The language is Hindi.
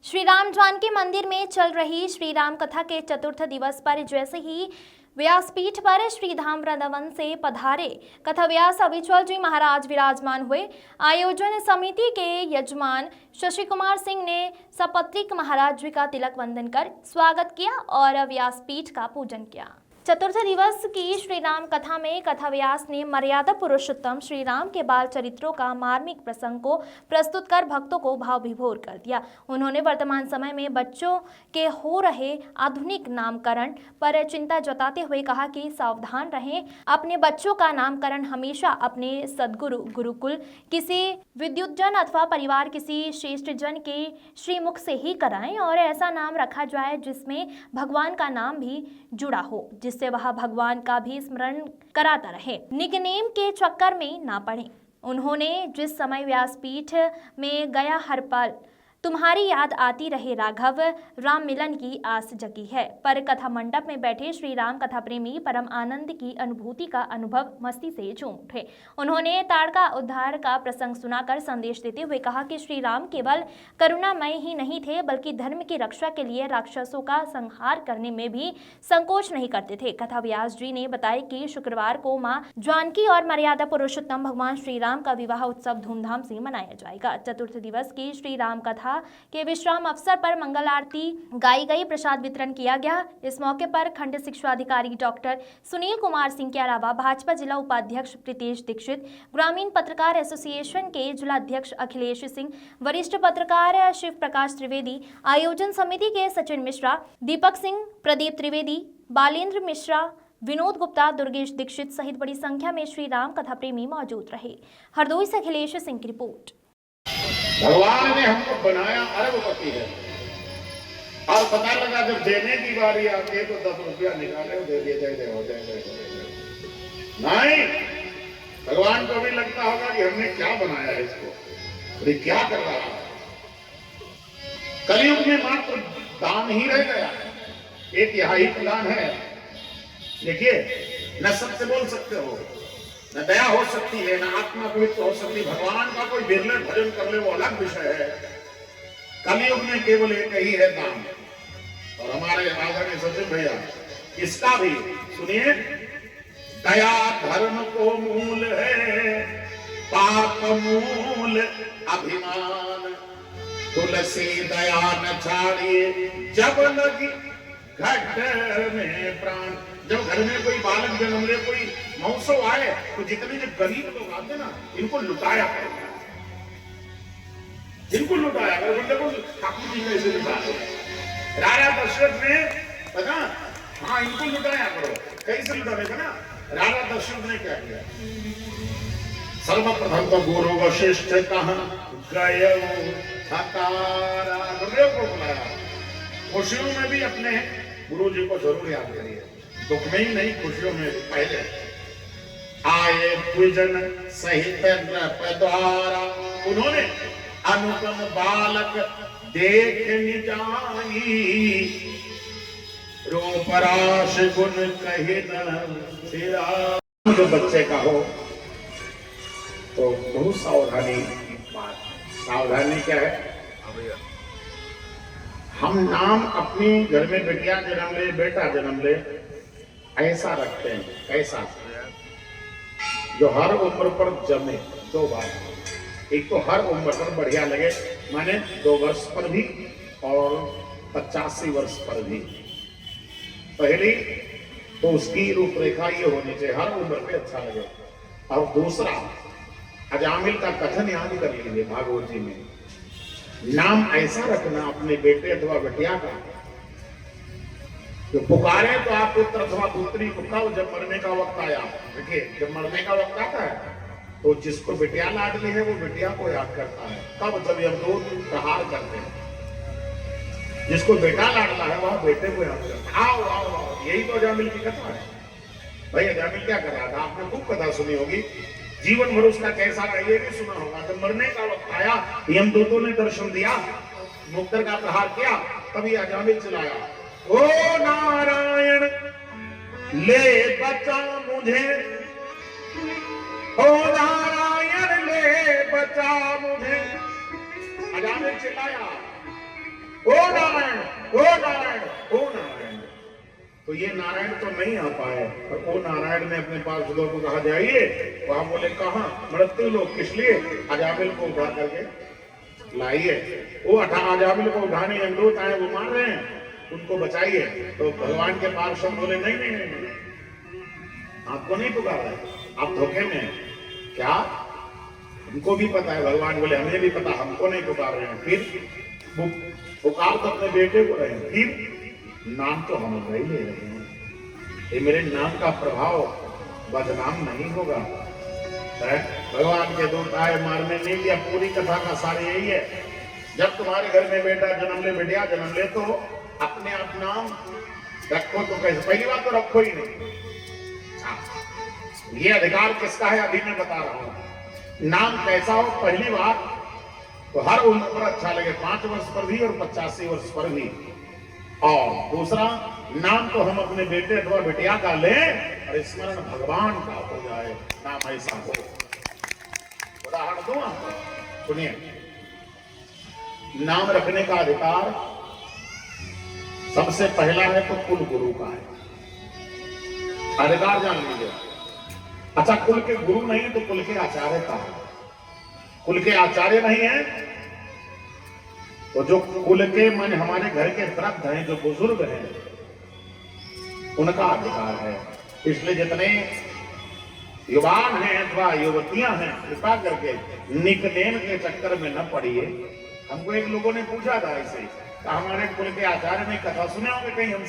श्री राम जानकी मंदिर में चल रही श्री राम कथा के चतुर्थ दिवस पर जैसे ही व्यासपीठ पर श्री धाम वृंदावन से पधारे कथा व्यास अविचल जी महाराज विराजमान हुए। आयोजन समिति के यजमान शशि कुमार सिंह ने सपत्रिक महाराज जी का तिलक वंदन कर स्वागत किया और व्यासपीठ का पूजन किया। चतुर्थ दिवस की श्री राम कथा में कथा व्यास ने मर्यादा पुरुषोत्तम श्री राम के बाल चरित्रों का मार्मिक प्रसंग को प्रस्तुत कर भक्तों को भाव विभोर कर दिया। उन्होंने वर्तमान समय में बच्चों के हो रहे आधुनिक नामकरण पर चिंता जताते हुए कहा कि सावधान रहें, अपने बच्चों का नामकरण हमेशा अपने सदगुरु गुरुकुल किसी विद्युतजन अथवा परिवार किसी श्रेष्ठ जन के श्रीमुख से ही कराएं और ऐसा नाम रखा जाए जिसमें भगवान का नाम भी जुड़ा हो, जिससे वह भगवान का भी स्मरण कराता रहे, निकनेम के चक्कर में ना पड़े। उन्होंने जिस समय व्यासपीठ में गया हर पल तुम्हारी याद आती रहे राघव, राम मिलन की आस जगी है पर कथा मंडप में बैठे श्री राम कथा प्रेमी परम आनंद की अनुभूति का अनुभव मस्ती से झूम उठे। उन्होंने ताड़का उद्धार का प्रसंग सुनाकर संदेश देते हुए कहा कि श्री राम केवल करुणामय ही नहीं थे बल्कि धर्म की रक्षा के लिए राक्षसों का संहार करने में भी संकोच नहीं करते थे। कथा व्यास जी ने बताया कि शुक्रवार को मां जानकी और मर्यादा पुरुषोत्तम भगवान श्री राम का विवाह उत्सव धूमधाम से मनाया जाएगा। चतुर्थ दिवस की श्री राम कथा के विश्राम अवसर पर मंगल आरती गाई गई, प्रसाद वितरण किया गया। इस मौके पर खंड शिक्षा अधिकारी डॉक्टर सुनील कुमार सिंह के अलावा भाजपा जिला उपाध्यक्ष प्रीतेश दीक्षित, ग्रामीण पत्रकार एसोसिएशन के जिला अध्यक्ष अखिलेश सिंह, वरिष्ठ पत्रकार शिव प्रकाश त्रिवेदी, आयोजन समिति के सचिन मिश्रा, दीपक सिंह, प्रदीप त्रिवेदी, बालेंद्र मिश्रा, विनोद गुप्ता, दुर्गेश दीक्षित सहित बड़ी संख्या में श्री राम कथा प्रेमी मौजूद रहे। हरदोई से अखिलेश सिंह की रिपोर्ट। भगवान ने हमको बनाया अरबपति है और पता लगा जब देने की बारी आती है तो 10 रुपया निकाले दे दिए जाए हो जाए। नहीं, भगवान को भी लगता होगा कि हमने क्या बनाया है इसको, अरे क्या कर रहा है। कलयुग में मात्र दान ही रह गया है, एक यही दान है। देखिए, न सत्य बोल सकते हो, न दया हो सकती है, न आत्मा पवित्र हो सकती। भगवान का कोई बिरले भजन कर ले वो अलग विषय है। कलयुग में केवल एक ही है दान। और हमारे आदरणीय सचिव भैया इसका भी सुनिए, दया धर्म को मूल है, पाप मूल अभिमान, तुलसी दया न छाड़िए जब लगी घट में प्राण। जब घर में कोई बालक जन्म ले, कोई महोत्सव आए तो जितने जो गरीब लोग आते ना, इनको लुटाया करो, जिनको लुटाया करो। देखो ठाकुर जी कैसे लुटाते राजा दशरथ ने, पता, हाँ इनको लुटाया करो। कैसे लुटाने का ना, राजा दशरथ ने क्या किया, सर्वप्रथम तो गुरु वशिष्ठ कहा गयो हकारा, गुरुदेव को बुलाया। खुशियों में भी अपने गुरु जी को जरूर याद करिए, दुख में ही नहीं, खुशियों में पहले आए द्विजन सहित द्वारा, उन्होंने अनुपम बालक देख निजाई, रूपराश गुण कही न। जो बच्चे का हो तो बहुत सावधानी। सावधानी क्या है, हम नाम अपनी घर में बेटिया जन्म ले, बेटा जन्म ले, ऐसा रखते हैं, ऐसा जो हर उम्र पर जमे। 2 बार, एक तो हर उम्र पर बढ़िया लगे, माने 2 वर्ष पर भी और 85 वर्ष पर भी। पहली तो उसकी रूपरेखा ये होनी चाहिए, हर उम्र पे अच्छा लगे। और दूसरा, अजामिल का कथन याद कर लीजिए भागवत जी में, नाम ऐसा रखना अपने बेटे अथवा बेटिया का तो पुकारे तो आप पुत्र अथवा पुत्री को कब, जब मरने का वक्त आया। देखिए, जब मरने का वक्त आता है तो जिसको बेटिया लाडली है वो बेटिया को याद करता है। कब, जब यमदूत प्रहार करते हैं। जिसको बेटा लाडला है वह बेटे को याद करता है। आओ आओ आओ, यही तो अजामिल की कथा है। भाई अजामिल क्या कर रहा था, आपने खूब कथा सुनी होगी, जीवन भर उसका कैसा था ये भी सुना होगा। जब मरने का वक्त आया, यमदूतों ने दर्शन दिया, मुक्तर का प्रहार किया, तभी अजामिल चलाया, ओ नारायण ले बचा मुझे, ओ नारायण ले बचा मुझे। अजामिल चिल्लाया, ओ नारायण, ओ नारायण, ओ नारायण। तो ये नारायण तो नहीं आ पाए, पर ओ नारायण ने अपने पार्षदों को कहा जाइए। वहां बोले कहां? मृत्यु लोग, किस लिए? अजामिल को उठा करके लाइए। वो अजामिल को उठाने यमदूत आए, वो मार रहे हैं, उनको बचाइए। तो भगवान के पार्षद बोले नहीं नहीं नहीं, आपको नहीं पुकार रहे, आप धोखे में हैं। क्या? उनको भी पता है। भगवान बोले हमें भी पता, हमको नहीं पुकार रहे हैं। फिर वो पुकार तो अपने बेटे को रहे हैं, फिर नाम तो हम नहीं ले रहे हैं। ये मेरे नाम का प्रभाव बदनाम नहीं होगा। भगवान के दूत आए, मारने नहीं दिया। पूरी कथा का सार यही है, जब तुम्हारे घर में बेटा जन्म ले, बेटिया जन्म ले, तो अपने आप नाम रखो। तो कैसे? पहली बात तो रखो ही नहीं। ये अधिकार किसका है अभी मैं बता रहा हूं। नाम कैसा हो? पहली बात तो हर उम्र पर अच्छा लगे, 5 वर्ष पर भी और 85 वर्ष पर भी। और दूसरा, नाम तो हम अपने बेटे अथवा बेटिया का लें और स्मरण भगवान का हो जाए, नाम ऐसा हो। उदाहरण दूं आपको, सुनिए। नाम रखने का अधिकार सबसे पहला है तो कुल गुरु का है, अधिकार जान लीजिए। अच्छा, कुल के गुरु नहीं तो कुल के आचार्य का है। कुल के आचार्य नहीं है तो जो कुल के मन हमारे घर के वृद्ध हैं, जो बुजुर्ग हैं, उनका अधिकार है। इसलिए जितने युवान हैं अथवा युवतियां हैं, कृपा करके निकनेम के चक्कर में न पड़िए। हमको एक लोगों ने पूछा था ऐसे, हमारे कुल के आचार्य में कथा सुने होंगे कहीं हम